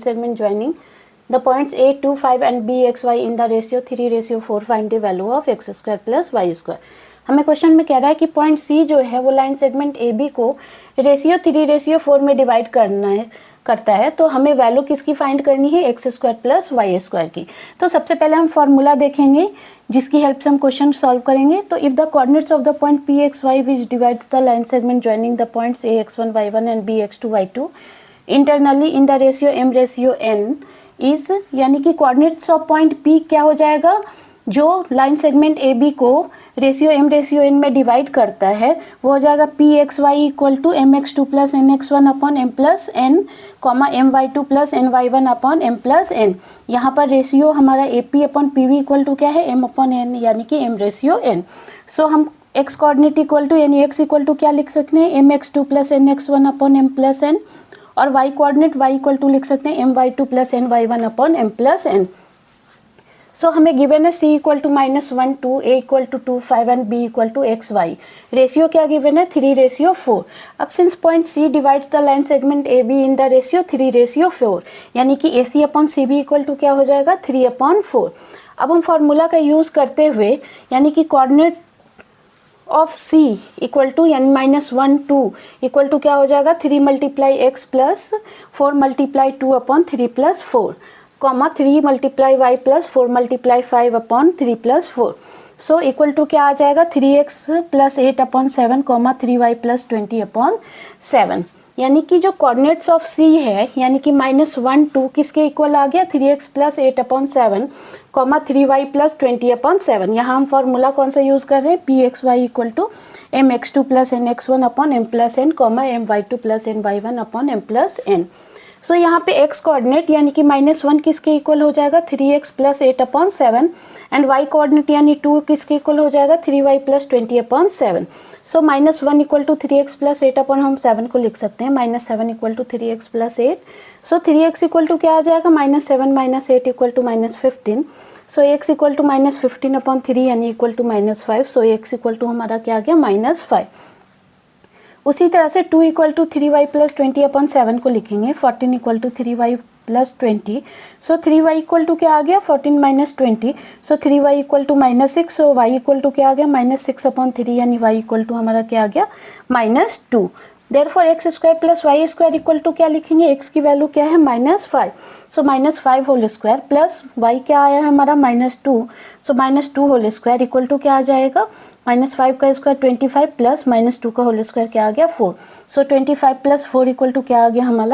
segment joining the points A, 2, 5 and B, X, Y in the ratio 3:4 find the value of x square plus y square। हमें question में कह रहा है कि point C जो है वो लाइन सेगमेंट AB को रेशियो 3:4 में डिवाइड करता है तो हमें वैल्यू किसकी फाइंड करनी है, X square plus Y square की। तो सबसे पहले हम फॉर्मूला देखेंगे जिसकी हेल्प से हम क्वेश्चन सॉल्व करेंगे। तो if the coordinates of the point P x y which divides the line segment joining the points A x one y one and B x two y two internally in the ratio m ratio n is, यानी कि coordinates of point P क्या हो जाएगा, जो line segment A B को ratio m ratio n में divide करता है वो हो जाएगा P x y equal to m x two plus n x one upon m plus n comma m y two plus n y one upon m plus n. यहाँ पर ratio हमारा A P upon P B equal to क्या है, M upon N, यानी कि M ratio n. So हम x coordinate equal to यानी x equal to क्या लिख सकते हैं, m x two plus n x one upon m plus n, और y coordinate y equal to लिख सकते हैं m y two plus n y one upon m plus n. So हमें given है C equal to -1 2, A equal to 2 5 and B equal to x y. Ratio क्या given है, 3:4। अब since point C divides the line segment AB in the ratio 3:4, यानी कि AC upon CB equal to क्या हो जाएगा, 3/4। अब हम फॉर्मूला का यूज़ करते हुए यानी कि coordinate of C equal to यानी -1 2 इक्वल टू क्या हो जाएगा, 3 × x plus 4 × 2 upon 3 + 4 comma 3 × y plus 4 × 5 upon 3 + 4। So equal to क्या आ जाएगा, 3x plus 8 upon 7 comma 3y plus 20 upon 7। यानी कि जो कोऑर्डिनेट्स ऑफ C है यानी कि -1 2 किसके इक्वल आ गया, 3x plus 8 upon 7 comma 3y plus 20 upon 7। यहाँ हम फॉर्मूला कौन सा यूज़ कर रहे हैं, p x y equal to m x two plus n x one upon m plus n comma m y two plus n y one upon m plus n. So यहाँ पे x coordinate यानी कि -1 किसके equal हो जाएगा, 3x plus 8 upon 7 and y coordinate यानी 2 किसके equal हो जाएगा, 3y plus 20 upon 7। So -1 equal to 3x plus 8 upon हम 7 को लिख सकते हैं, -7 equal to 3x plus 8। So 3x equal to क्या आ जाएगा, -7 - 8 equal to -15। So x equal to -15 upon 3 यानी equal to -5। So x equal to हमारा क्या आ गया, -5। उसी तरह से 2 equal to 3y plus 20 upon 7 को लिखेंगे, 14 equal to 3y plus 20। So 3y equal to क्या आ गया, 14 - 20। So 3y equal to -6। So y equal to क्या आ गया, -6 अपॉन 3 यानी y इक्वल टू हमारा क्या आ गया, -2। Therefore x square plus Y square equal to क्या लिखेंगे, x की वैल्यू क्या है, -5। So -5 whole square plus y क्या आया है हमारा, -2। So -2 whole square equal to क्या आ जाएगा, -5 का स्क्वायर 25 प्लस -2 का होल स्क्वायर क्या आ गया, 4। सो 25 + 4 इक्वल टू क्या आ गया हमारा